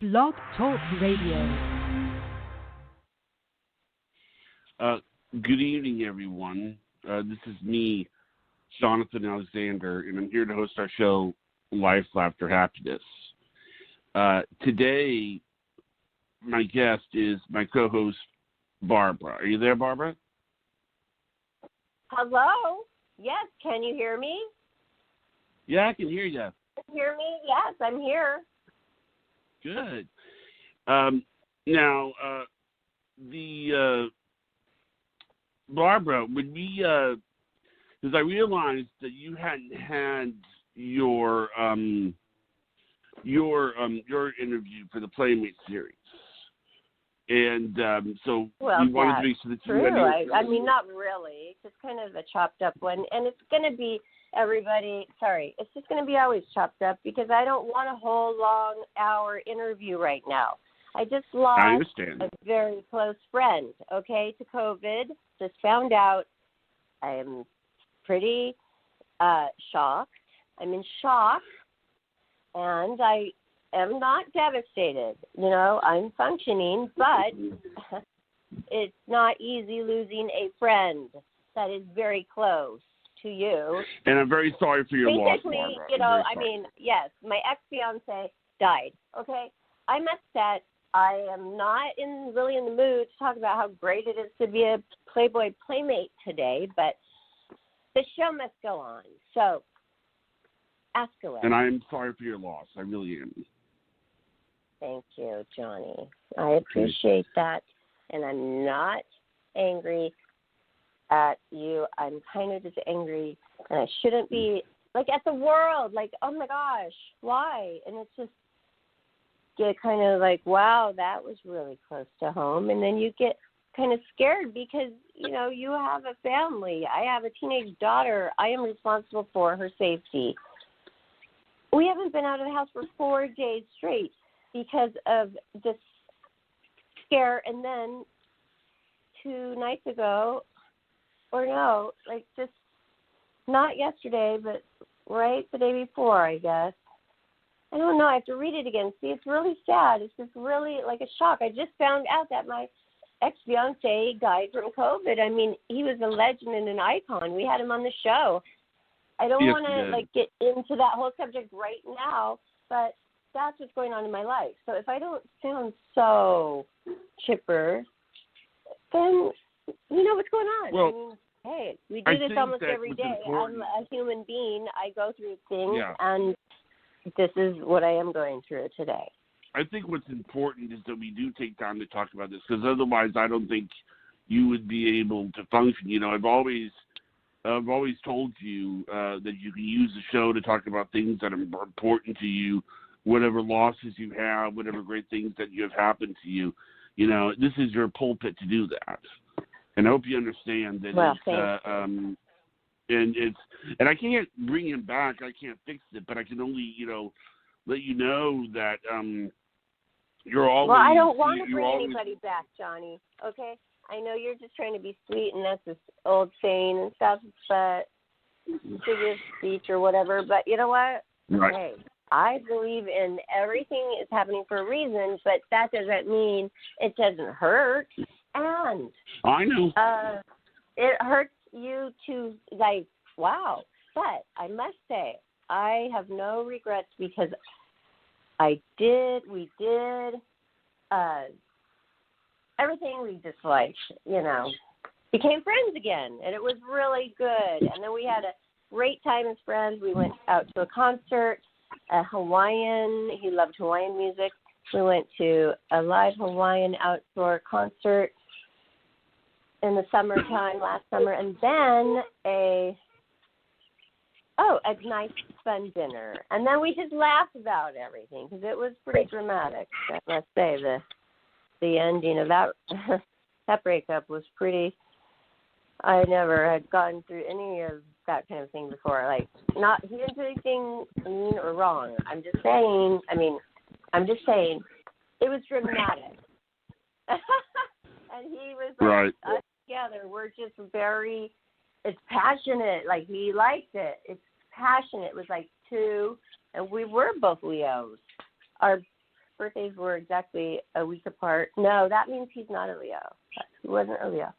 Blog Talk Radio. Good evening, everyone. This is me, Jonathan Alexander, and I'm here to host our show, Life, Laughter, Happiness. Today, my guest is my co-host, Barbara. Are you there, Barbara? Hello? Yes, can you hear me? Yeah, I can hear you. Can you hear me? Yes, I'm here. Good. Now, Barbara, when we, because I realized that you hadn't had your interview for the Playmate series, and so we wanted to make sure that you had your... I mean, not really. It's just kind of a chopped up one, and it's going to be it's just going to be always chopped up because I don't want a whole long hour interview right now. I just lost a very close friend, to COVID. Just found out. I am pretty shocked. I'm in shock, and I am not devastated. I'm functioning, but it's not easy losing a friend that is very close to you. And I'm very sorry for your loss, Barbara. Basically, yes, my ex-fiance died, I'm upset. I am not really in the mood to talk about how great it is to be a Playboy Playmate today, but the show must go on. So, ask away. And I am sorry for your loss. I really am. Thank you, Johnny. I appreciate that. And I'm not angry at you. I'm kind of just angry, and I shouldn't be, at the world, oh my gosh, why? And it's just get kind of wow, that was really close to home. And then you get kind of scared because, you have a family. I have a teenage daughter. I am responsible for her safety. We haven't been out of the house for 4 days straight because of this scare. And then 2 nights ago, or no, just not yesterday, but right the day before, I guess. I don't know. I have to read it again. See, it's really sad. It's just really like a shock. I just found out that my ex-fiance died from COVID. I mean, he was a legend and an icon. We had him on the show. I don't want to get into that whole subject right now, but that's what's going on in my life. So if I don't sound so chipper, then you know what's going on. Well, I mean, hey, we do this almost every day. Important. I'm a human being. I go through things, and this is what I am going through today. I think what's important is that we do take time to talk about this, because otherwise I don't think you would be able to function. I've always told you that you can use the show to talk about things that are important to you, whatever losses you have, whatever great things that you have happened to you. This is your pulpit to do that. And I hope you understand that and I can't bring him back. I can't fix it, but I can only, let you know that you're always... Well, I don't want to bring anybody back, Johnny, okay? I know you're just trying to be sweet, and that's this old saying and stuff, but figure of speech or whatever. But you know what? Right. Hey, I believe in everything is happening for a reason, but that doesn't mean it doesn't hurt. And I know. It hurts you to, wow. But I must say, I have no regrets because we did everything we disliked, became friends again. And it was really good. And then we had a great time as friends. We went out to a concert, he loved Hawaiian music. We went to a live Hawaiian outdoor concert in the summertime last summer, and then a nice fun dinner. And then we just laughed about everything because it was pretty dramatic. I must say the ending of that breakup was pretty. I never had gone through any of that kind of thing before. He didn't do anything mean or wrong. I'm just saying it was dramatic. And he was right. Us together, we're just very, it's passionate. He liked it. It's passionate. It was two, and we were both Leos. birthdays were exactly a week apart. No, that means he's not a Leo. He wasn't a Leo.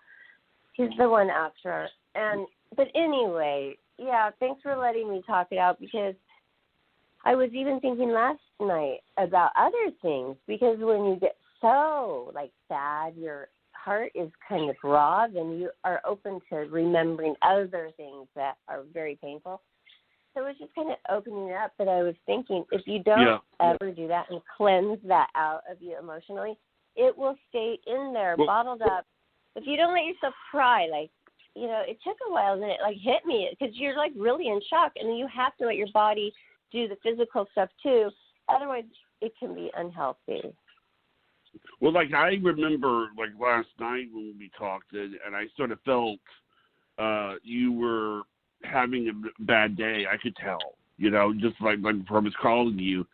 He's the one after. But anyway, yeah, thanks for letting me talk it out, because I was even thinking last night about other things, because when you get so, like, sad, your heart is kind of raw, then you are open to remembering other things that are very painful. So it was just kind of opening it up, but I was thinking, if you don't ever do that and cleanse that out of you emotionally, it will stay in there, bottled up. If you don't let yourself cry, like, you know, it took a while, and then it, like, hit me, because you're, like, really in shock, and then you have to let your body do the physical stuff, too. Otherwise, it can be unhealthy. Well, like, I remember, like, last night when we talked, and I sort of felt you were having a bad day. I could tell, you know, just like from his calling you.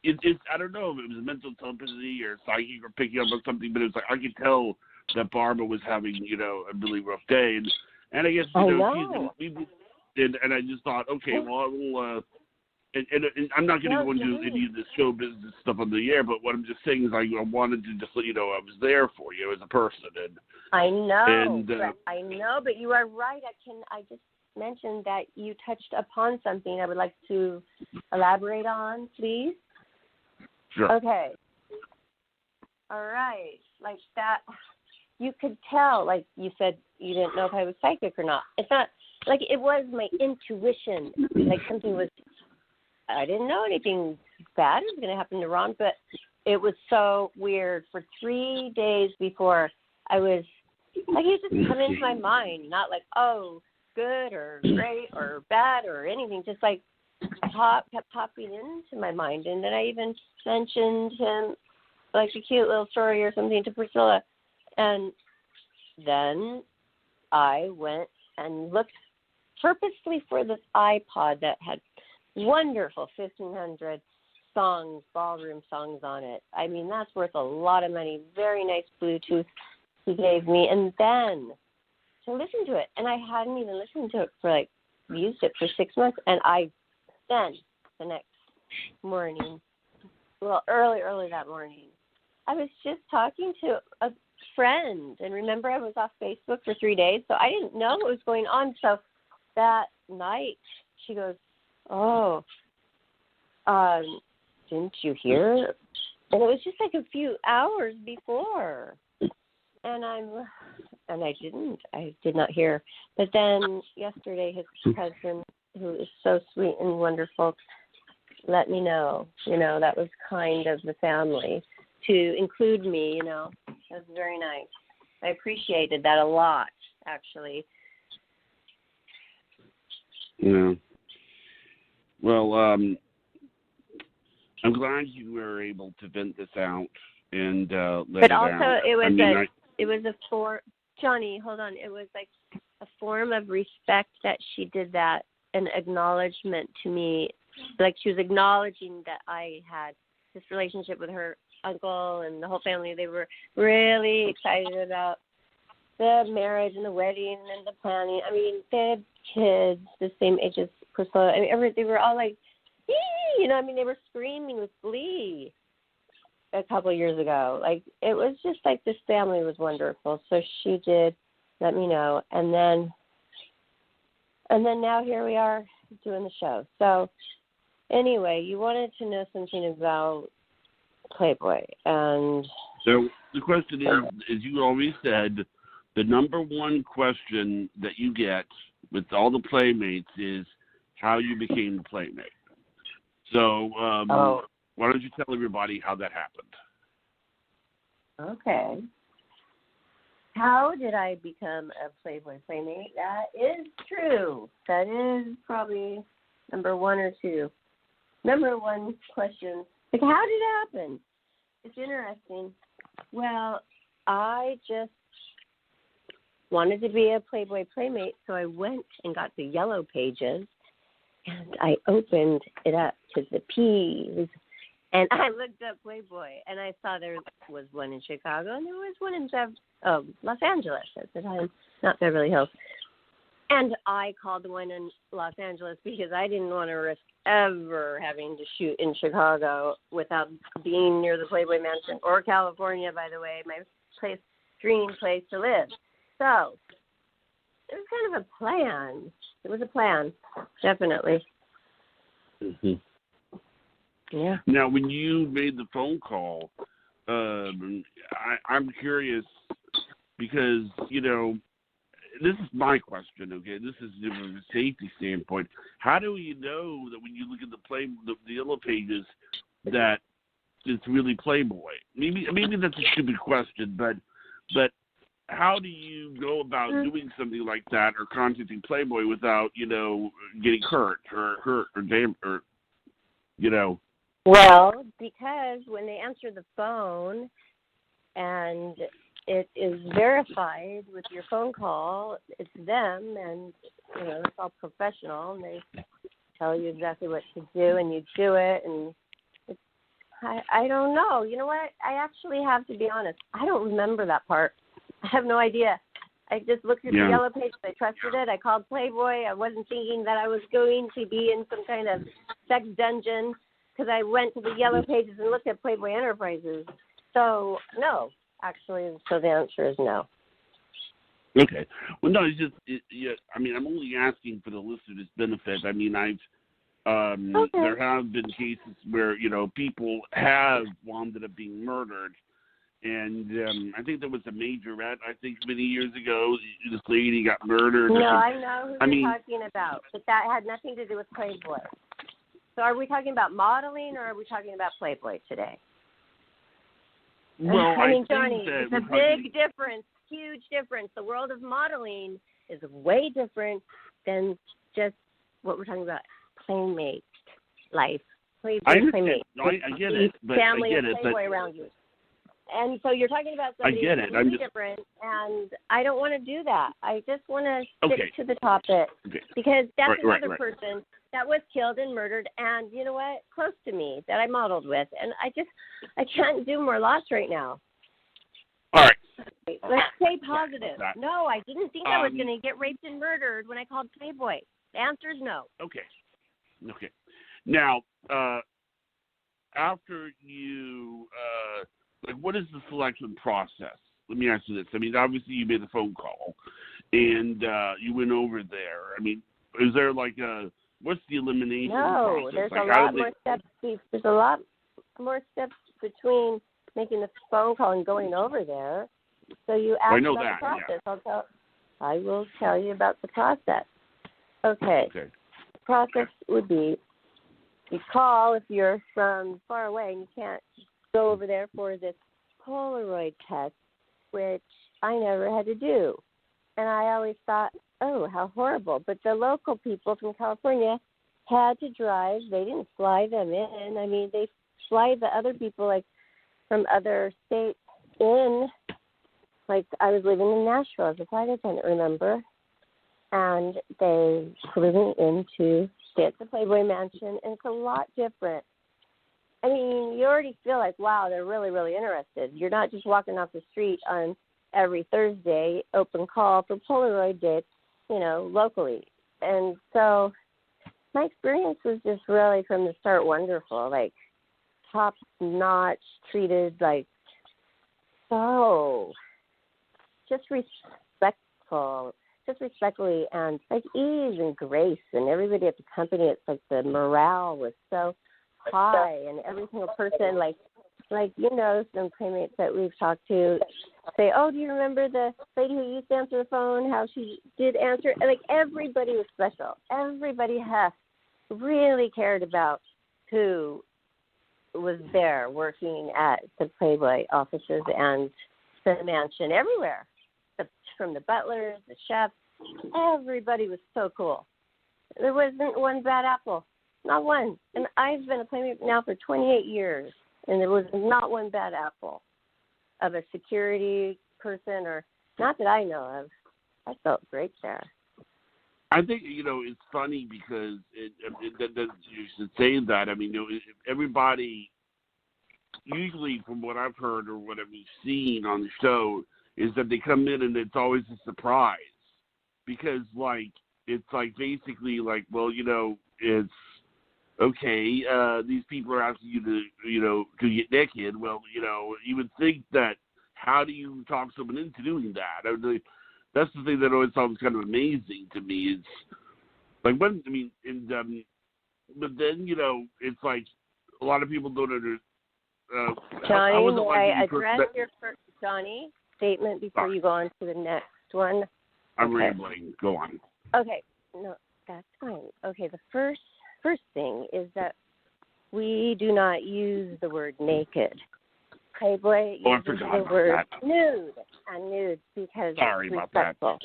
It's I don't know if it was mental telepathy or psychic or picking up on something, but it was like I could tell that Barbara was having, you know, a really rough day, and I guess, you know, and I just thought, okay, well, I will. And I'm not going to go into any of this show business stuff on the air, but what I'm just saying is I wanted to just let you know I was there for you as a person. And I know, but you are right. I just mentioned that you touched upon something I would like to elaborate on, please. Sure. Okay. All right. Like that, you could tell, like you said, you didn't know if I was psychic or not. It's not, like, it was my intuition. Like something was, I didn't know anything bad was going to happen to Ron, but it was so weird. For 3 days before, I was, like, it just come into my mind, not like, oh, good or great or bad or anything, just like kept popping into my mind. And then I even mentioned him, like a cute little story or something, to Priscilla. And then I went and looked purposely for this iPod that had wonderful 1,500 songs, ballroom songs on it. I mean, that's worth a lot of money. Very nice Bluetooth he gave me. And then to listen to it, and I hadn't even listened to it for, like, used it for 6 months, and then the next morning, well, early that morning, I was just talking to a friend, and remember I was off Facebook for 3 days, so I didn't know what was going on. So that night, she goes, oh, didn't you hear? And it was just like a few hours before. And I did not hear. But then yesterday, his cousin, who is so sweet and wonderful, let me know, you know, that was kind of the family to include me, you know. That was very nice. I appreciated that a lot, actually. Yeah. Well, I'm glad you were able to vent this out and let it out. But also, it was a form. Johnny, hold on. It was like a form of respect that she did that, an acknowledgement to me. Like she was acknowledging that I had this relationship with her uncle and the whole family. They were really excited about the marriage and the wedding and the planning. I mean, they had kids the same age as Priscilla. I mean, they were all like, yee! You know, I mean, they were screaming with glee a couple of years ago. Like, it was just like this family was wonderful. So she did let me know. And then now here we are doing the show. So anyway, you wanted to know something about Playboy. And so the question is you always said the number one question that you get with all the Playmates is how you became the Playmate. So why don't you tell everybody how that happened? Okay. How did I become a Playboy Playmate? That is true. That is probably number one or two. Number one question, like, how did it happen? It's interesting. Well, I just wanted to be a Playboy Playmate, so I went and got the yellow pages, and I opened it up to the P's, and I looked up Playboy, and I saw there was one in Chicago, and there was one in Los Angeles at the time, not Beverly Hills. And I called the one in Los Angeles because I didn't want to risk ever having to shoot in Chicago without being near the Playboy Mansion or California, by the way, my dream place to live. So it was kind of a plan. It was a plan, definitely. Mm-hmm. Yeah. Now, when you made the phone call, I'm curious because, this is my question, okay? This is from a safety standpoint. How do you know that when you look at the yellow pages that it's really Playboy? Maybe that's a stupid question, but how do you go about doing something like that or contacting Playboy without, getting hurt or damaged or, Well, because when they answer the phone and it is verified with your phone call, it's them, and, it's all professional, and they tell you exactly what to do, and you do it, and I don't know. You know what? I actually have to be honest. I don't remember that part. I have no idea. I just looked at the yellow page. I trusted it. I called Playboy. I wasn't thinking that I was going to be in some kind of sex dungeon because I went to the yellow pages and looked at Playboy Enterprises. So, no. Actually, so the answer is no. Okay. Well, no, it's just, I'm only asking for the listener's benefit. There have been cases where, people have wound up being murdered. And I think there was a majorette, many years ago. This lady got murdered. No, I know who you're talking about, but that had nothing to do with Playboy. So are we talking about modeling or are we talking about Playboy today? Well, Johnny, it's a big difference, huge difference. The world of modeling is way different than just what we're talking about, Playmate life. Playmate. No, I get it. But family I get and Playboy around you. And so you're talking about something completely different, and I don't want to do that. I just want to stick to the topic because that's another person that was killed and murdered, and you know what? Close to me that I modeled with, and I can't do more loss right now. All right. Let's stay positive. No, I didn't think I was going to get raped and murdered when I called Playboy. The answer is no. Okay. Now, after you, what is the selection process? Let me ask you this. Obviously you made a phone call, and you went over there. Is there what's the elimination process? No, there's a lot more steps. There's a lot more steps between making the phone call and going over there. So you ask about the process. Yeah. I will tell you about the process. Okay. The process would be you call if you're from far away and you can't go over there for this Polaroid test, which I never had to do. And I always thought, oh, how horrible. But the local people from California had to drive. They didn't fly them in. They fly the other people, from other states in. I was living in Nashville as a flight attendant, remember? And they flew me in to stay at the Playboy Mansion, and it's a lot different. You already feel wow, they're really, really interested. You're not just walking off the street on every Thursday, open call for Polaroid dates, locally. And so my experience was just really from the start wonderful, top-notch, treated so just respectfully and ease and grace. And everybody at the company, it's the morale was so high, and every single person, some playmates that we've talked to say, oh, do you remember the lady who used to answer the phone, how she did answer? Everybody was special. Everybody really cared about who was there working at the Playboy offices and the mansion everywhere. From the butlers, the chefs, everybody was so cool. There wasn't one bad apple. Not one. And I've been a Playmate now for 28 years, and there was not one bad apple of a security person, or not that I know of. I felt great there. I think, it's funny because you should say that. Everybody, usually from what I've heard or what I've seen on the show, is that they come in and it's always a surprise. Because, it's basically well, it's okay, these people are asking you to get naked. Well, you would think that, how do you talk someone into doing that? That's the thing that always sounds kind of amazing to me. It's like, but then, it's like a lot of people don't understand. Johnny, may I address your first, Johnny, statement before you go on to the next one? I'm rambling. Go on. Okay. No, that's fine. Okay, the first thing is that we do not use the word naked. Playboy uses the word nude because Sorry it's about respectful.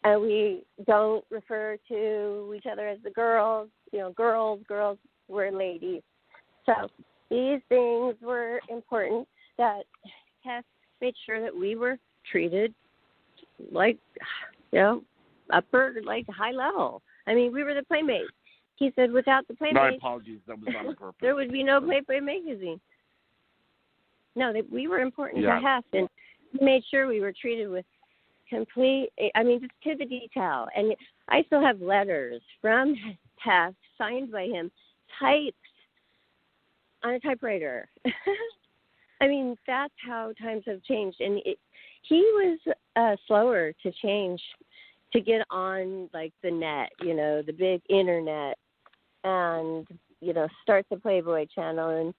And we don't refer to each other as the girls. Girls, we're ladies. So these things were important that Tess made sure that we were treated like, upper, like high level. I mean, we were the Playmates. He said without the Playmates, my apologies, that was on purpose. there would be no Playboy magazine. No, we were important to Hef, and he made sure we were treated with complete, just to the detail. And I still have letters from Hef signed by him, typed on a typewriter. That's how times have changed. And he was slower to change, to get on, like, the net, the big internet, and, start the Playboy channel. And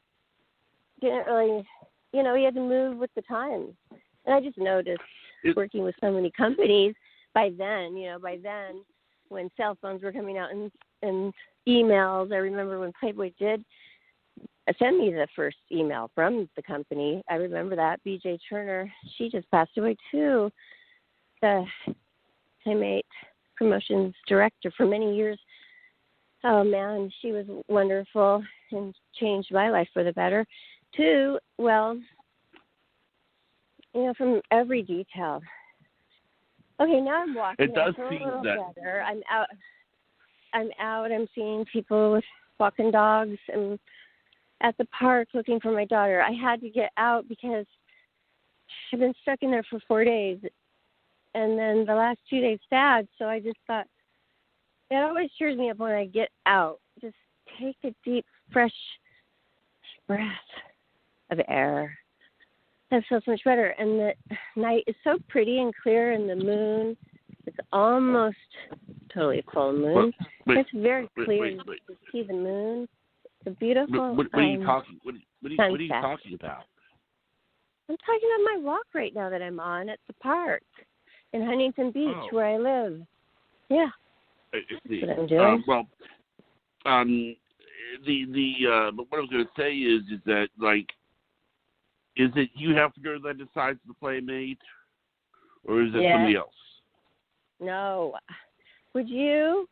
didn't really, he had to move with the times. And I just noticed working with so many companies, by then, when cell phones were coming out and emails, I remember when Playboy did send me the first email from the company. I remember that. BJ Turner, she just passed away too. The Playmate promotions director for many years. Oh man, she was wonderful and changed my life for the better too. Well, from every detail. Okay, now I'm walking. It does I feel seem a little that better. I'm out. I'm seeing people with walking dogs and at the park looking for my daughter. I had to get out because I've been stuck in there for 4 days. And then the last 2 days sad, so I just thought, it always cheers me up when I get out. Just take a deep, fresh breath of air. That feels much better. And the night is so pretty and clear, and the moon, it's almost totally a full moon. It's very clear. You can see the moon. It's beautiful. What are you talking? What are you talking about? I'm talking about my walk right now that I'm on at the park in Huntington Beach, where I live. Yeah. That's what I'm doing. But what I was going to say is that, like, is it Hugh Hefner that decides the Playmate, or is it somebody else? No. Would you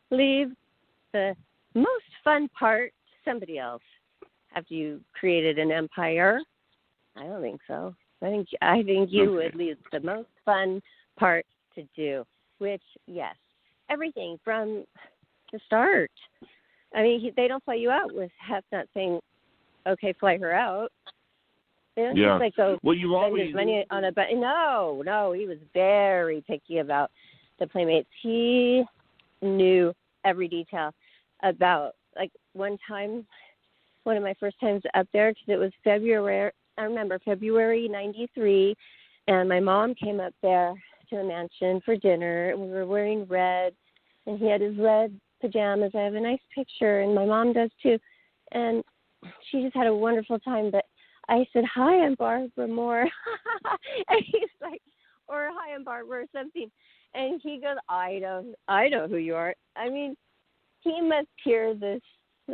leave the most fun part to somebody else after you created an empire? I don't think so. I think you would leave the most fun part to do, which, yes, everything from the start. They don't fly you out with Hef not saying, okay, fly her out. They don't just go spend his money on a but. No, he was very picky about the Playmates. He knew every detail about, like, one time, one of my first times up there, because it was February, I remember February 93, and my mom came up there to the mansion for dinner, and we were wearing red, and he had his red pajamas. I have a nice picture, and my mom does too, and she just had a wonderful time. But I said, hi, I'm Barbara Moore. And he's like, or hi, I'm Barbara or something. And he goes, I know who you are. He must hear this,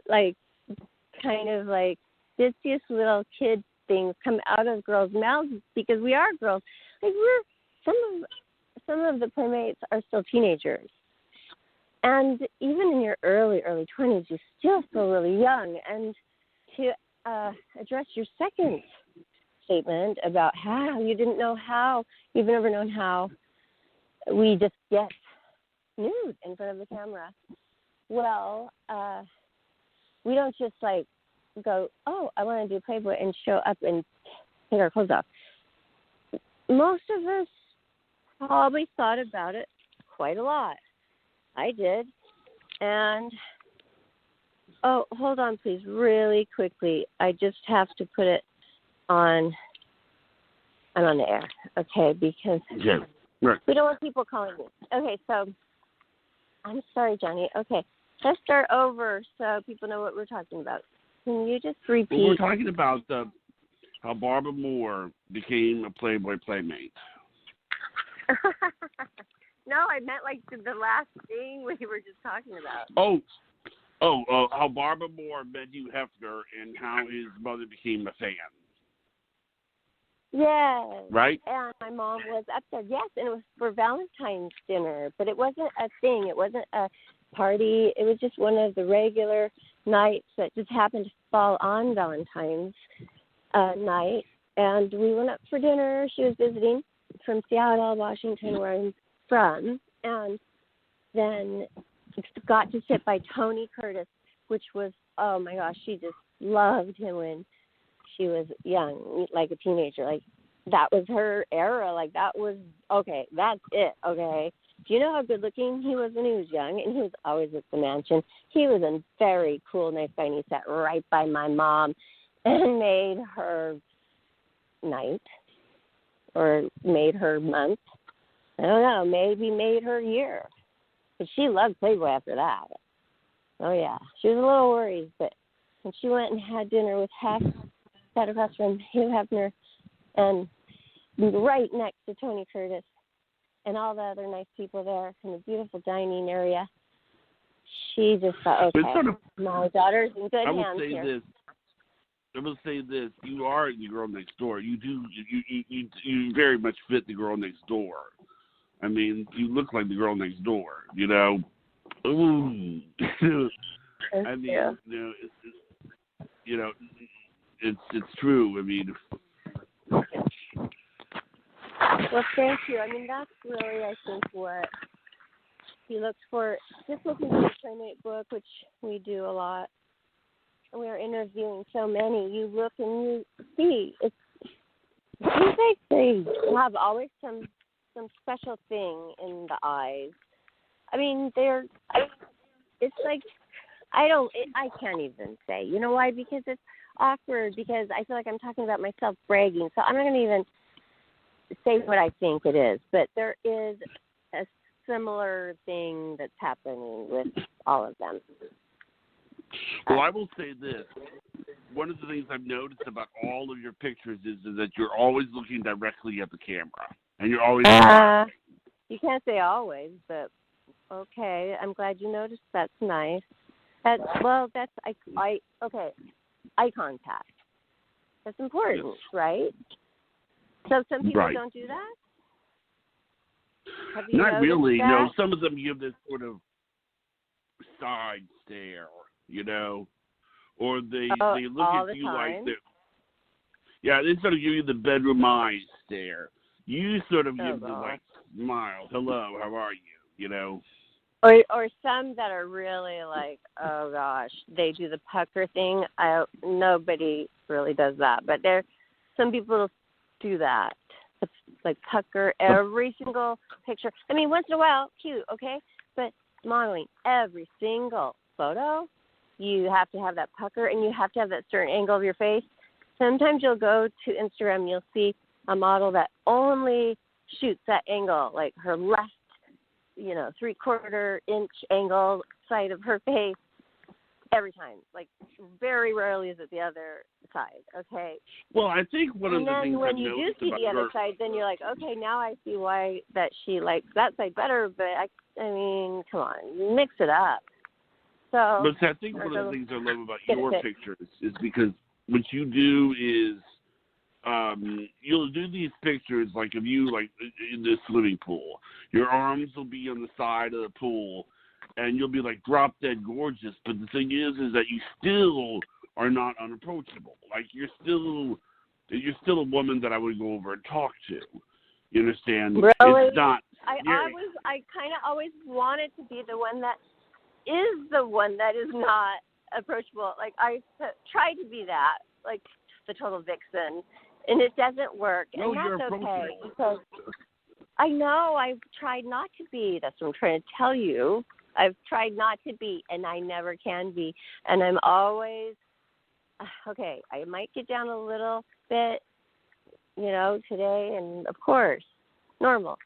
like, kind of like ditziest little kid things come out of girls' mouths, because we are girls. Like, some of the Playmates are still teenagers. And even in your early 20s, you still feel really young. And to address your second statement about how you've never known how we just get nude in front of the camera. Well, we don't just, like, go, oh, I want to do Playboy and show up and take our clothes off. Most of us probably thought about it quite a lot. I did. And Oh, hold on, please, really quickly. I just have to put it on. I'm on the air, okay? Because Right. we don't want people calling me. Okay, so I'm sorry, Johnny. Okay, let's start over so people know what we're talking about. Can you just repeat? Well, we're talking about how Barbara Moore became a Playboy Playmate. No, I meant like the last thing we were just talking about. How Barbara Moore met Hugh Hefner and how his mother became a fan. Yes. Right? And my mom was up there. Yes, and it was for Valentine's dinner, but it wasn't a thing. It wasn't a party. It was just one of the regular nights that just happened to fall on Valentine's night. And we went up for dinner. She was visiting from Seattle, Washington, where I'm from. And then got to sit by Tony Curtis, which was, oh my gosh, she just loved him when she was young, like a teenager. Like, that was her era. Like, that was, okay, that's it, okay? Do you know how good looking he was when he was young? And he was always at the mansion. He was a very cool, nice guy, and he sat right by my mom and made her night or made her month. I don't know, maybe made her year. But she loved Playboy after that. Oh, yeah. She was a little worried, but when she went and had dinner with Hef, sat across from Hugh Hefner, and right next to Tony Curtis and all the other nice people there in the beautiful dining area, she just thought, okay, my daughter's in good hands here. I will say this: you are the girl next door. You very much fit the girl next door. I mean, you look like the girl next door. You know. Ooh. I mean, it's true. I mean. Well, thank you. I mean, that's really, I think, what he looked for. Just looking for the Playmate book, which we do a lot. We are interviewing so many. You look and you see. It seems like they have always some special thing in the eyes. I mean, it's like, I can't even say. You know why? Because it's awkward, because I feel like I'm talking about myself bragging. So I'm not going to even say what I think it is. But there is a similar thing that's happening with all of them. Well, I will say this. One of the things I've noticed about all of your pictures is that you're always looking directly at the camera. And you're always... you can't say always, but okay. I'm glad you noticed. That's nice. That's eye contact. That's important, yes. Right? So some people don't do that? Have you Not really. That? No, some of them give this sort of side stare, you know, or they look at you like they sort of give you the bedroom eyes stare. You sort of give the like smile, hello, how are you, you know? Or some that are really like, oh gosh, they do the pucker thing. Nobody really does that, but some people do that. It's like pucker every single picture. I mean, once in a while, cute, okay, but modeling every single photo, you have to have that pucker, and you have to have that certain angle of your face. Sometimes you'll go to Instagram, you'll see a model that only shoots that angle, like her left, 3/4 inch angle side of her face every time. Like, very rarely is it the other side, okay? Well, I think one of the things And then when you do see the other side, then you're like, okay, now I see why that she likes that side better, but I mean, come on, mix it up. So, but I think one of the things I love about your pictures is because what you do is you'll do these pictures like of you like in this swimming pool. Your arms will be on the side of the pool, and you'll be like drop dead gorgeous. But the thing is that you still are not unapproachable. Like you're still a woman that I would go over and talk to. You understand? Really? It's not. I kind of always wanted to be the one that is the one that is not approachable. Like I try to be that, like the total vixen, and it doesn't work. No, and that's okay because I know I've tried not to be. That's what I'm trying to tell you. I've tried not to be, and I never can be. And I'm always, okay, I might get down a little bit, today, and of course, normal.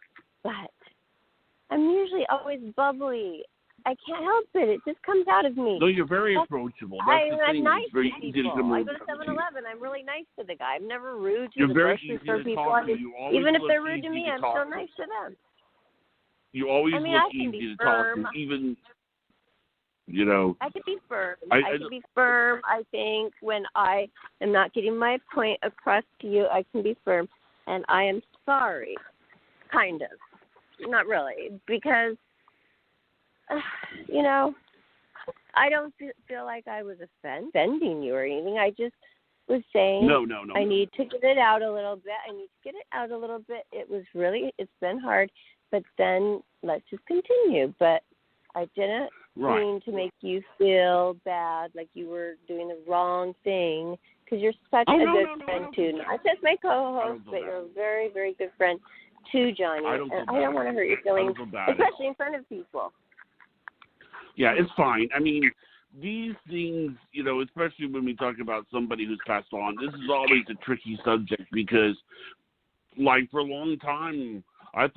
But I'm usually always bubbly. I can't help it. It just comes out of me. No, you're very approachable. That's the thing. I'm nice It's very to easy to people. come I over go to to 7-Eleven. I'm really nice to the guy. I'm never rude to You're the very grocery easy store to people. talk to. You always Even if look they're rude to easy me, to I'm talk still to. nice to them. You always I look can easy be to talk firm. to, even, I can be firm. I can be firm, I think, when I am not getting my point across to you. I can be firm. And I am sorry, kind of. Not really, because, I don't feel like I was offending you or anything. I just was saying No. I need to get it out a little bit. It's been hard, but then let's just continue. But I didn't mean to make you feel bad, like you were doing the wrong thing, because you're such a good friend, too. Not just my co-host, but you're a very, very good friend, too, Johnny. I don't want to hurt your feelings, especially in front of people. Yeah, it's fine. I mean, these things, especially when we talk about somebody who's passed on, this is always a tricky subject because, like, for a long time, I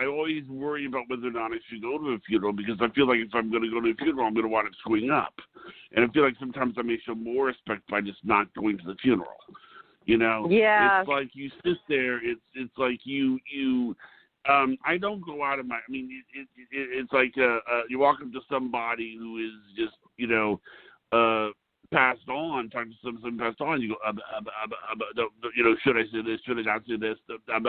always worry about whether or not I should go to a funeral because I feel like if I'm going to go to a funeral, I'm going to want to swing up. And I feel like sometimes I may show more respect by just not going to the funeral. Yeah. It's like you sit there. It's like you. I don't go out of my. I mean, it's like you walk up to somebody who is just passed on. Talking to someone passed on. You go, should I say this? Should I not say this? And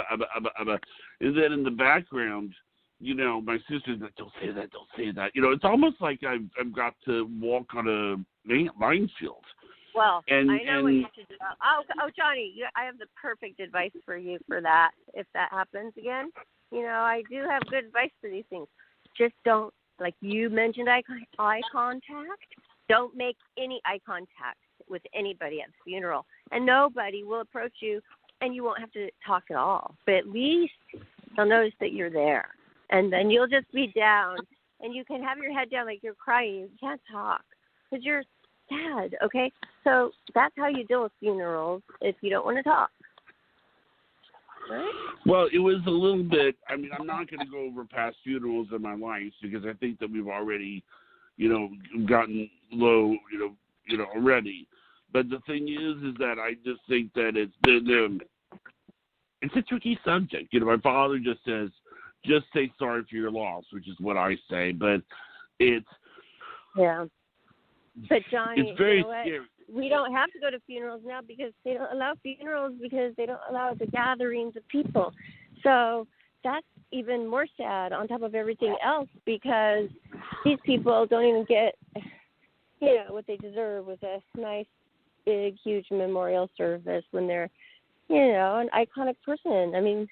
then in the background, my sister's like, don't say that. Don't say that. It's almost like I've got to walk on a minefield. Well, I know what you should do. Oh, Johnny, I have the perfect advice for you for that. If that happens again, I do have good advice for these things. Just don't, like you mentioned, eye contact. Don't make any eye contact with anybody at the funeral, and nobody will approach you, and you won't have to talk at all. But at least they'll notice that you're there, and then you'll just be down, and you can have your head down like you're crying. You can't talk because you're sad, okay? So that's how you deal with funerals if you don't want to talk. Right? Well, it was a little bit, I mean, I'm not going to go over past funerals in my life because I think that we've already, gotten low, already. But the thing is that I just think that it's a tricky subject. My father just says, just say sorry for your loss, which is what I say. But it's... Yeah. But Johnny, it's very scary. We don't have to go to funerals now because they don't allow funerals because they don't allow the gatherings of people. So that's even more sad on top of everything else because these people don't even get, what they deserve with a nice, big, huge memorial service when they're, an iconic person. I mean,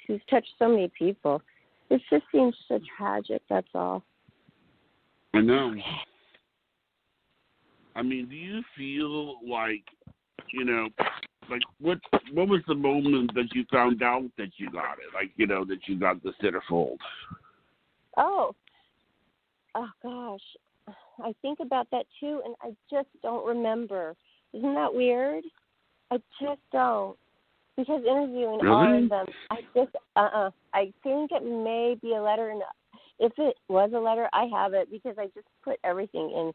who's touched so many people. It just seems so tragic, that's all. I know. I mean, do you feel like, like what was the moment that you found out that you got it? Like, that you got the centerfold? Oh gosh. I think about that too, and I just don't remember. Isn't that weird? I just don't. Because interviewing all of them, I think it may be a letter, and if it was a letter, I have it because I just put everything in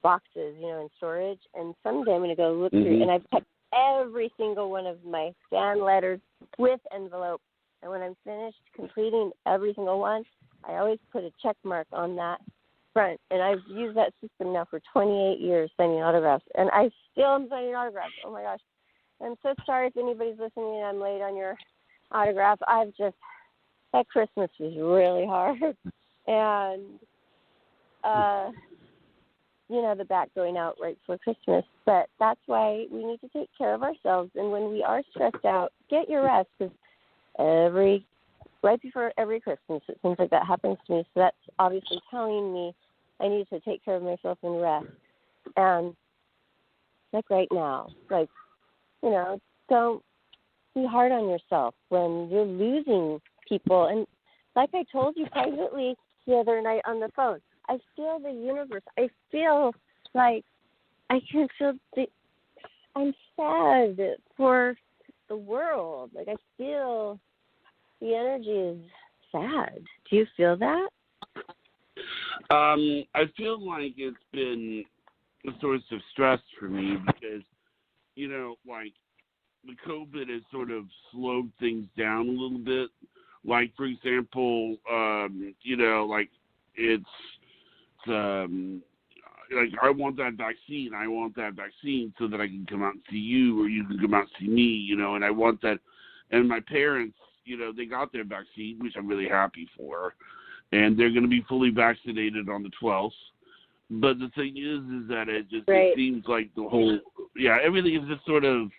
boxes, in storage, and someday I'm going to go look through, and I've kept every single one of my fan letters with envelope, and when I'm finished completing every single one, I always put a check mark on that front, and I've used that system now for 28 years signing autographs, and I still am signing autographs. Oh my gosh. I'm so sorry if anybody's listening and I'm late on your autograph. That Christmas was really hard, and the back going out right before Christmas. But that's why we need to take care of ourselves. And when we are stressed out, get your rest, because right before every Christmas, it seems like that happens to me. So that's obviously telling me I need to take care of myself and rest. And like right now, don't be hard on yourself when you're losing people. And like I told you privately, the other night on the phone. I feel the universe. I feel like I can feel I'm sad for the world. Like I feel the energy is sad. Do you feel that? I feel like it's been a source of stress for me because, like the COVID has sort of slowed things down a little bit. Like, for example, like it's like I want that vaccine. I want that vaccine so that I can come out and see you, or you can come out and see me. And I want that. And my parents, they got their vaccine, which I'm really happy for, and they're going to be fully vaccinated on the 12th. But the thing is that it seems like everything is just sort of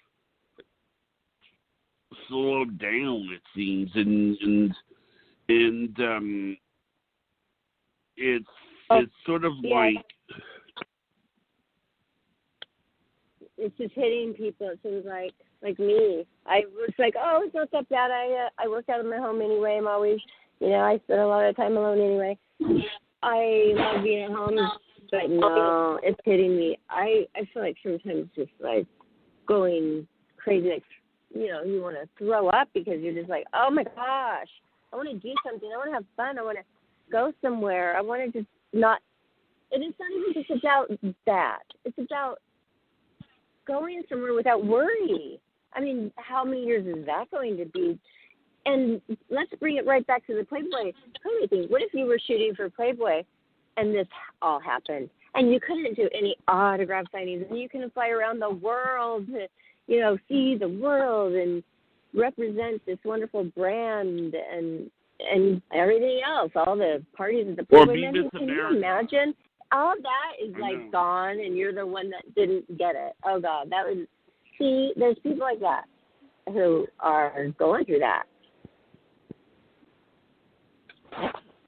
slowed down. It seems, and it's sort of like it's just hitting people. It seems like me. I was like, oh, it's not that bad. I work out of my home anyway. I'm always, I spend a lot of time alone anyway. I love being at home, but no, it's hitting me. I feel like sometimes just like going crazy, like, you want to throw up because you're just like, oh my gosh, I want to do something. I want to have fun. I want to go somewhere. I want to just not. And it's not even just about that. It's about going somewhere without worry. I mean, how many years is that going to be? And let's bring it right back to the Playboy thing. What if you were shooting for Playboy and this all happened and you couldn't do any autograph signings and you couldn't fly around the world to, see the world and represent this wonderful brand and everything else, all the parties at the Playboy Mansion? Can you imagine? All of that is like gone, and you're the one that didn't get it. Oh God, that was. See, there's people like that who are going through that.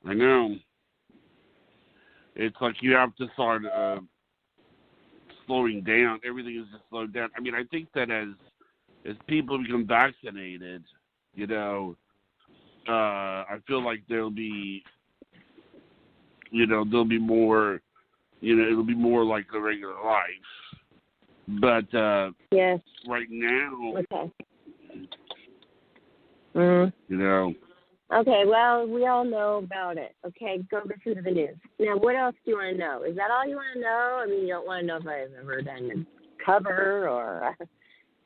I know. It's like you have to start slowing down. Everything is just slowed down. I mean, I think that as people become vaccinated, I feel like there'll be more, it'll be more like the regular life. But yes, right now, okay. Okay, well, we all know about it. Okay, go listen to the news. Now, what else do you want to know? Is that all you want to know? I mean, you don't want to know if I've ever done a cover or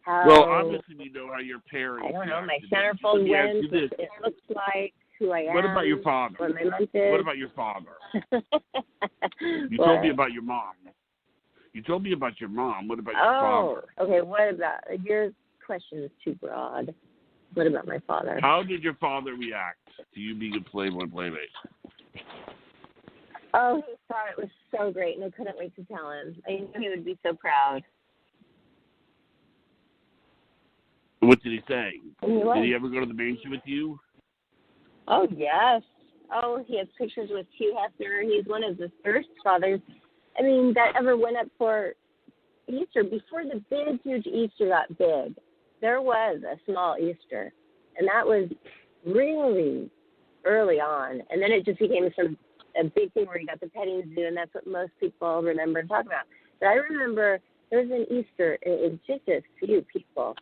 how... Well, obviously we know how your parents... I don't know, my centerfold went, it looks like, who I am. What about your father? What my month is. What about your father? You told me about your mom. You told me about your mom. What about your father? Oh, okay, what about... Your question is too broad. What about my father? How did your father react to you being a Playboy Playmate? Oh, he thought it was so great, and I couldn't wait to tell him. I knew he would be so proud. What did he say? Did he ever go to the mansion with you? Oh, yes. Oh, he has pictures with Hugh Hefner. He's one of the first fathers, that ever went up for Easter. Before the big, huge Easter got big, there was a small Easter, and that was really early on. And then it just became a big thing where you got the petting zoo, and that's what most people remember and talk about. But I remember there was an Easter, it was just a few people.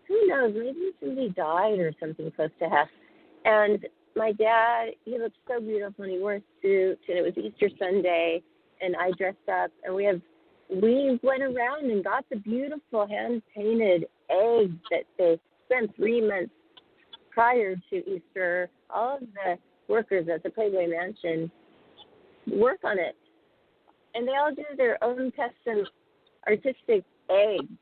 Who knows, maybe somebody died or something close to half. And my dad, he looked so beautiful, and he wore a suit, and it was Easter Sunday, and I dressed up, and we went around and got the beautiful hand-painted eggs that they spent 3 months prior to Easter. All of the workers at the Playboy Mansion work on it. And they all do their own custom artistic eggs.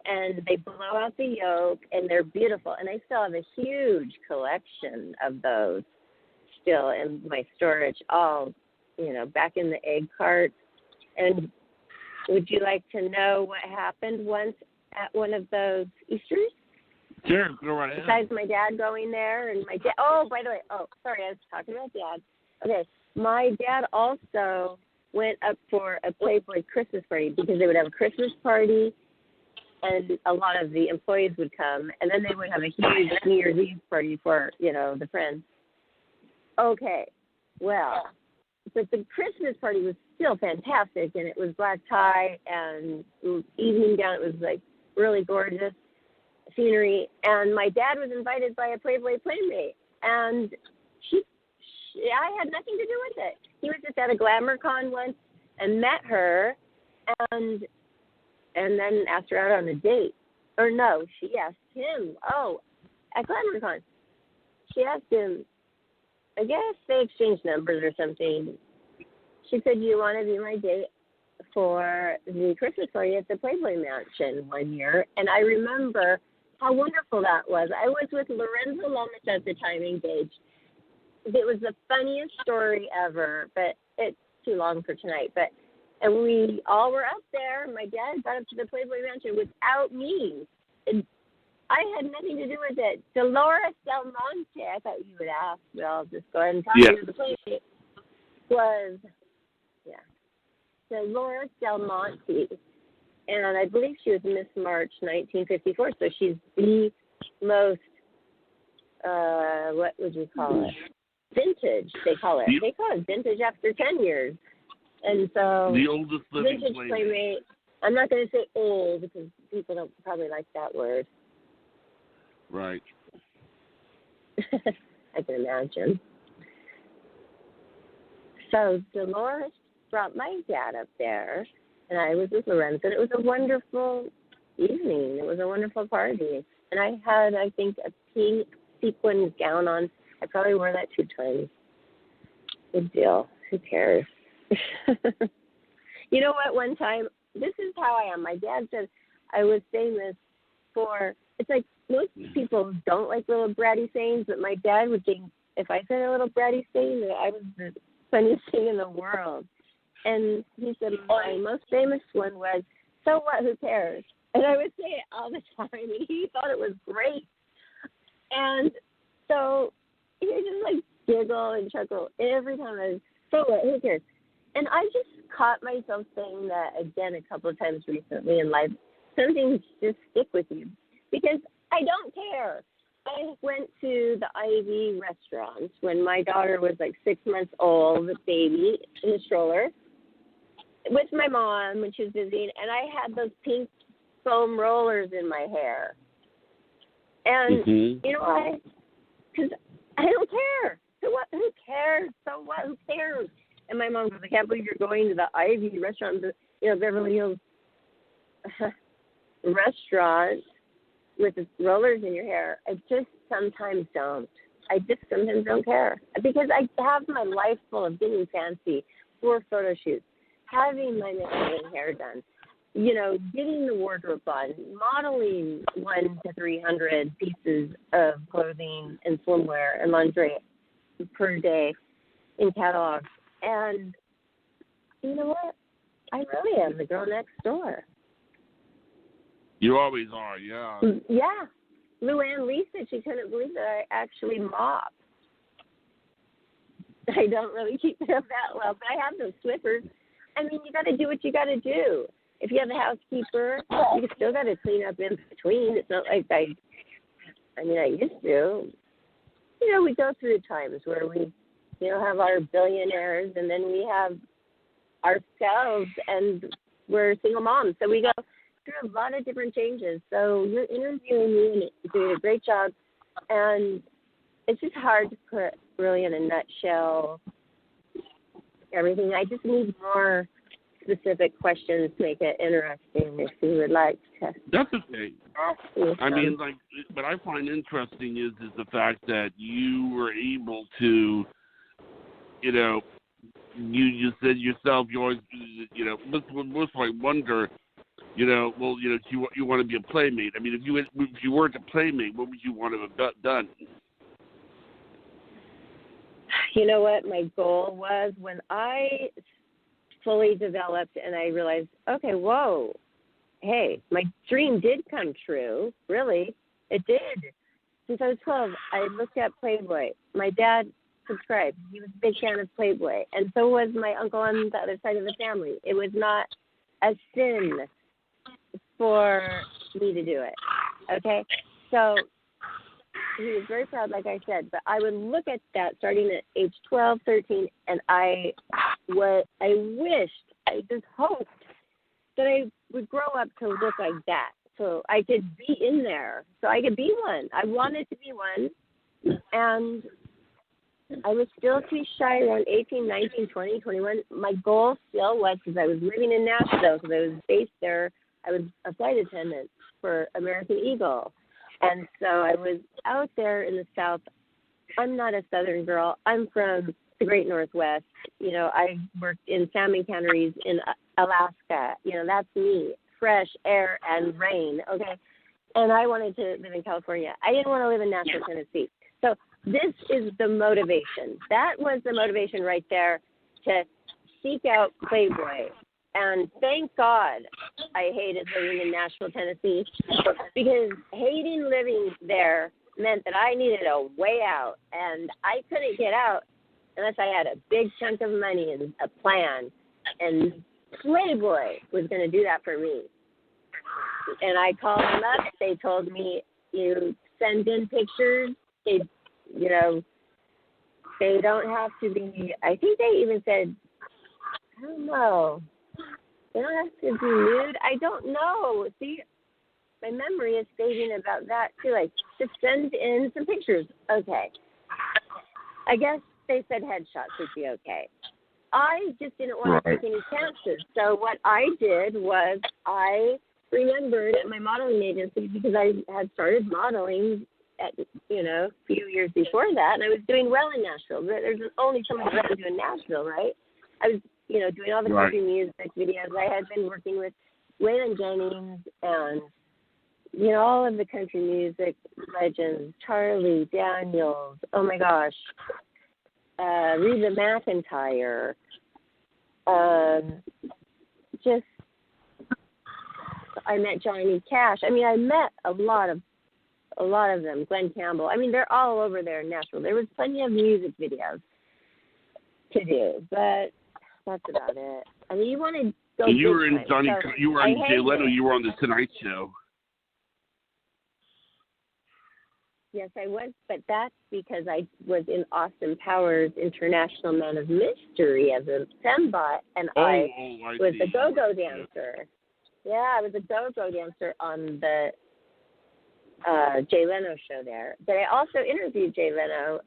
And they blow out the yolk, and they're beautiful. And I still have a huge collection of those still in my storage, all, back in the egg cart. And would you like to know what happened once at one of those Easters? Sure, go right ahead. Besides my dad going there, and my dad. Oh, by the way, sorry, I was talking about Dad. Okay, my dad also went up for a Playboy Christmas party because they would have a Christmas party, and a lot of the employees would come, and then they would have a huge New Year's Eve party for the friends. Okay, well, but the Christmas party was still fantastic, and it was black tie and evening gown. It was like really gorgeous scenery, and my dad was invited by a Playboy Playmate, and I had nothing to do with it. He was just at a glamour con once and met her, and then asked her out on a date. Or no, she asked him. Oh, at glamour con, she asked him. I guess they exchanged numbers or something. She said, "You want to be my date for the Christmas party at the Playboy Mansion one year?" And I remember how wonderful that was. I was with Lorenzo Lomas at the time, engaged. It was the funniest story ever, but it's too long for tonight. And we all were up there. My dad got up to the Playboy Mansion without me. And I had nothing to do with it. Dolores Del Monte, I thought you would ask, but I'll just go ahead and talk to the Playmate, was, Dolores Del Monte. And I believe she was Miss March 1954, so she's the most, what would you call it? Vintage, they call it. They call it vintage after 10 years. And so, the oldest living vintage Playmate. I'm not going to say old because people don't probably like that word. Right. I can imagine. So Dolores brought my dad up there, and I was with Lorenzo, and it was a wonderful evening. It was a wonderful party. And I had, I think, a pink sequin gown on. I probably wore that 2 times. Good deal. Who cares? You know what? One time, this is how I am. My dad said I was famous for, it's like most people don't like little bratty sayings, but my dad would think if I said a little bratty saying that I was the funniest thing in the world. And he said my most famous one was, "So what, who cares?" And I would say it all the time, and he thought it was great. And so he would just like giggle and chuckle every time I was, "So what, who cares?" And I just caught myself saying that again a couple of times recently in life. Some things just stick with you because I don't care. I went to the Ivy restaurant when my daughter was like 6 months old, the baby in a stroller, with my mom when she was visiting, and I had those pink foam rollers in my hair. And you know why? Because I don't care. So what? Who cares? So what? Who cares? And my mom goes, "I can't believe you're going to the Ivy restaurant, Beverly Hills restaurant with the rollers in your hair." I just sometimes don't. I just sometimes don't care because I have my life full of getting fancy for photo shoots, having my makeup and hair done, getting the wardrobe on, modeling 100 to 300 pieces of clothing and swimwear and lingerie per day in catalogs. And you know what? I really am the girl next door. You always are, yeah. Yeah. Luann Lee said she couldn't believe that I actually mop. I don't really keep it up that well, but I have those Swiffers. I mean, you got to do what you got to do. If you have a housekeeper, you still got to clean up in between. It's not like I used to. We go through times where we, have our billionaires, and then we have ourselves, and we're single moms. So we go through a lot of different changes. So you're interviewing me, and you're doing a great job. And it's just hard to put really in a nutshell everything. I just need more specific questions to make it interesting if you would like to. That's okay. I mean, what I find interesting is the fact that you were able to, you said yourself, you always, most I wonder, you want to be a playmate. I mean, if you weren't a playmate, what would you want to have done? You know what my goal was when I fully developed and I realized, okay, whoa, hey, my dream did come true. Really, it did. Since I was 12, I looked at Playboy. My dad subscribed. He was a big fan of Playboy, and so was my uncle on the other side of the family. It was not a sin for me to do it. Okay, so he was very proud, like I said, but I would look at that starting at age 12, 13, and I just hoped that I would grow up to look like that, so I could be in there, so I could be one. I wanted to be one, and I was still too shy around 18, 19, 20, 21. My goal still was, because I was living in Nashville, because I was based there, I was a flight attendant for American Eagle. And so I was out there in the South. I'm not a Southern girl. I'm from the Great Northwest. You know, I worked in salmon canneries in Alaska. You know, that's me. Fresh air and rain, okay? And I wanted to live in California. I didn't want to live in Nashville, Tennessee. So this is the motivation. That was the motivation right there to seek out Playboy. And thank God I hated living in Nashville, Tennessee, because hating living there meant that I needed a way out, and I couldn't get out unless I had a big chunk of money and a plan, and Playboy was going to do that for me. And I called them up. They told me, you send in pictures. They, you know, they don't have to be, I think they even said, I don't know. They don't have to be nude. I don't know. See, my memory is fading about that, too. Like, just send in some pictures. Okay. I guess they said headshots would be okay. I just didn't want to take any chances. So what I did was I remembered at my modeling agency, because I had started modeling at, you know, a few years before that, and I was doing well in Nashville. There's only so much I could do in Nashville, right? I was, you know, doing all the country music videos. I had been working with Waylon Jennings and, you know, all of the country music legends, Charlie Daniels, oh my gosh, Reba McEntire, just, I met Johnny Cash. I mean, I met a lot of them, Glenn Campbell. I mean, they're all over there in Nashville. There was plenty of music videos to do, but that's about it. I mean, you want to go. You were in Johnny. So you were on Jay Leno. You were on the Tonight Show. Yes, I was, but that's because I was in Austin Powers' International Man of Mystery as a fembot, and I was a go-go dancer. Yeah, I was a go-go dancer on the Jay Leno show there. But I also interviewed Jay Leno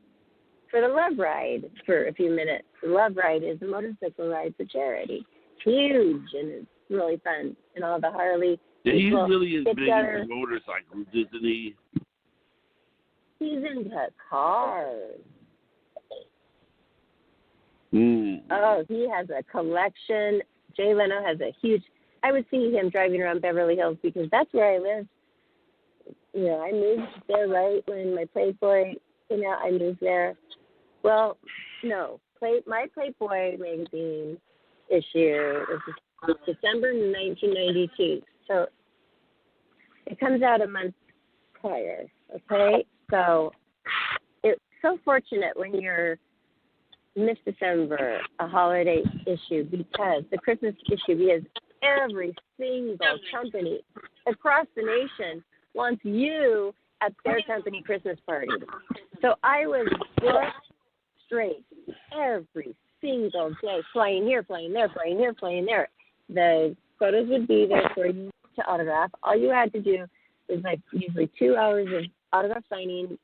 for the Love Ride for a few minutes. The Love Ride is a motorcycle ride for charity. It's huge, and it's really fun. And all the Harley he's really as big into motorcycles, isn't he? He's into cars. Oh, he has a collection. Jay Leno has a huge... I would see him driving around Beverly Hills because that's where I live. You know, I moved there right when my Playboy came out. I moved there. Well, no. My Playboy magazine issue was December 1992. So it comes out a month prior, okay? So it's so fortunate when you're Miss December, a holiday issue, because the Christmas issue, because every single company across the nation wants you at their company Christmas party. So I was booked straight every single day, flying here, flying there, flying here, flying there. The photos would be there for you to autograph. All you had to do was like usually 2 hours of autograph signing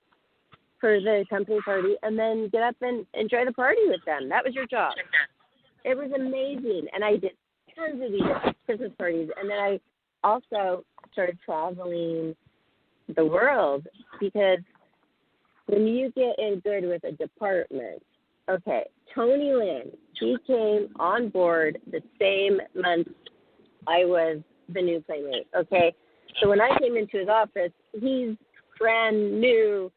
for the company party, and then get up and enjoy the party with them. That was your job. It was amazing, and I did tons of these Christmas parties, and then I also started traveling the world, because when you get in good with a department, okay, Tony Lynn, he came on board the same month I was the new Playmate, okay? So when I came into his office, he's brand new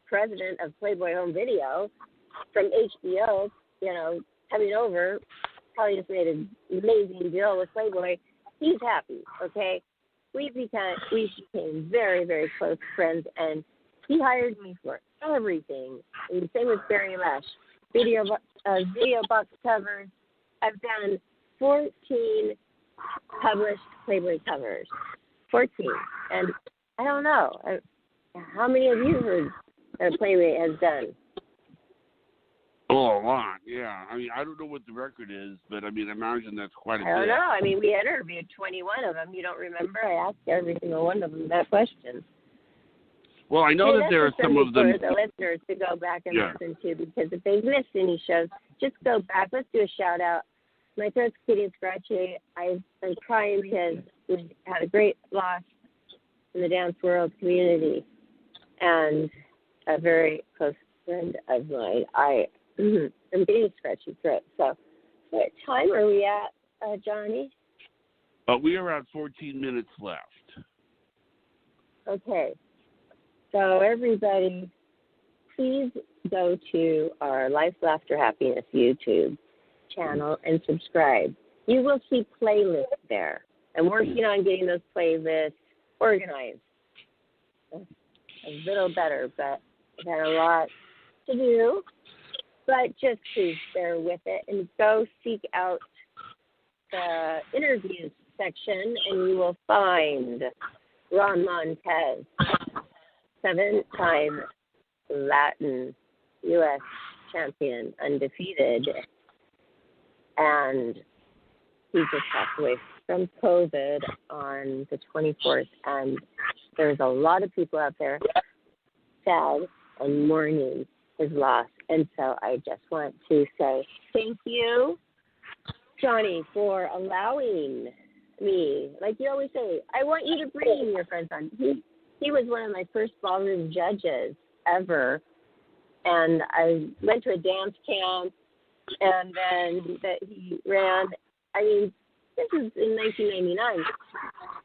president of Playboy Home Video from HBO, you know, coming over, probably just made an amazing deal with Playboy. He's happy, okay? We became very, very close friends, and he hired me for everything. And same with Barry Lesh. Video box covers. I've done 14 published Playboy covers. 14. And I don't know. I How many of you heard that Playmate has done? Oh, a lot, yeah. I mean, I don't know what the record is, but I mean, I imagine that's quite a bit. I don't know. I mean, we interviewed 21 of them. You don't remember? I asked every single one of them that question. Well, I know that there are some of them. For the listeners to go back and listen to, because if they've missed any shows, just go back. Let's do a shout out. My throat's getting scratchy. I've been crying because we had a great loss in the dance world community, and a very close friend of mine. I'm getting a scratchy throat. So, what time are we at, Johnny? We are at 14 minutes left. Okay. So, everybody, please go to our Life, Laughter, Happiness YouTube channel and subscribe. You will see playlists there. I'm working on getting those playlists organized. A little better, but I've had a lot to do. But just please bear with it and go seek out the interviews section, and you will find Ron Montez, 7-time Latin U.S. champion, undefeated. And he just passed away from COVID on the 24th. And there's a lot of people out there sad and mourning his loss. And so I just want to say thank you, Johnny, for allowing me. Like you always say, I want you to bring your friends on. He was one of my first ballroom judges ever. And I went to a dance camp, and then that he ran. I mean, this was in 1999.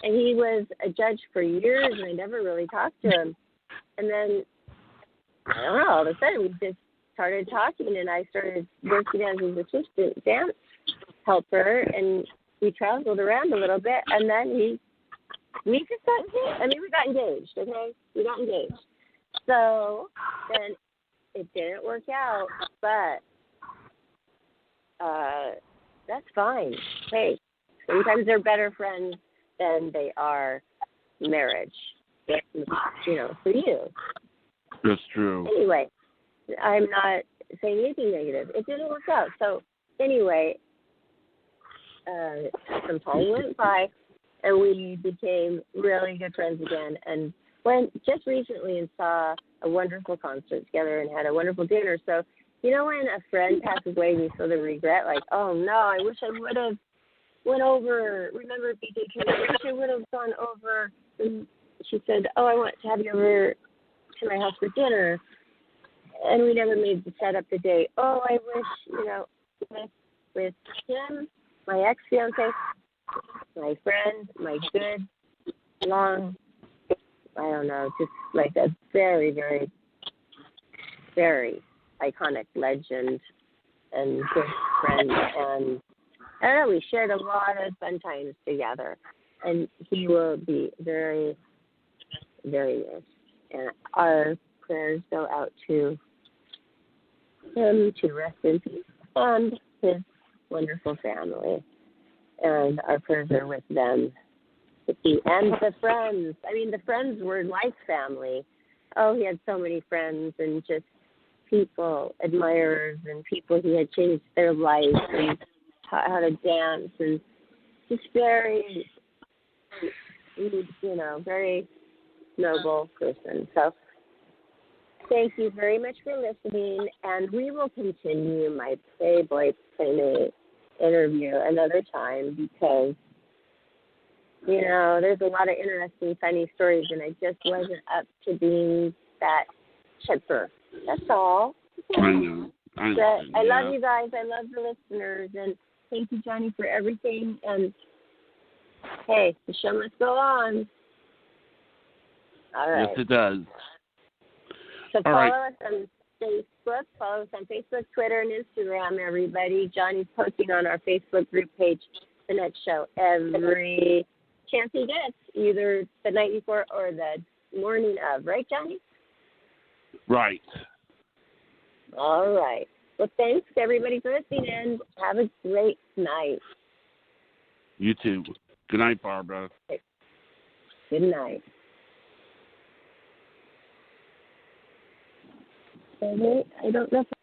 And he was a judge for years, and I never really talked to him. And then, I don't know, all of a sudden we just started talking, and I started working as his assistant dance helper, and we traveled around a little bit, and then we just got engaged. I mean, we got engaged, okay? We got engaged. So then it didn't work out, but that's fine. Hey, sometimes they're better friends than they are marriage, you know, for you. That's true. Anyway, I'm not saying anything negative. It didn't work out. So anyway, some time went by, and we became really good friends again. And went just recently and saw a wonderful concert together and had a wonderful dinner. So, you know, when a friend passes away, you feel the regret, like, oh no, I wish I would have went over. Remember BJ Tree? I wish I would have gone over. And she said, oh, I want to have you over to my house for dinner. And we never made the set up the date. Oh, I wish, you know, with him, my ex-fiance, my friend, my good, long, I don't know, just like a very, very, very iconic legend and good friend. And I don't know, we shared a lot of fun times together. And he will be very, very missed. And our prayers go out to him to rest in peace and his wonderful family. And our prayers are with them. And the friends. I mean, the friends were like family. Oh, he had so many friends and just people, admirers, and people he had changed their life and taught how to dance, and just very, you know, very noble person. So thank you very much for listening, and we will continue my Playboy Playmate interview another time because, you know, there's a lot of interesting, funny stories, and I just wasn't up to being that chipper. That's all. I know. I love you guys. I love the listeners, and thank you, Johnny, for everything. And hey, the show must go on. All right. Yes, it does. So All follow us on Facebook. Follow us on Facebook, Twitter, and Instagram, everybody. Johnny's posting on our Facebook group page the next show every chance he gets, either the night before or the morning of. Right, Johnny? Right. All right. Well, thanks, everybody, for listening, and have a great night. You too. Good night, Barbara. Good night. I don't know if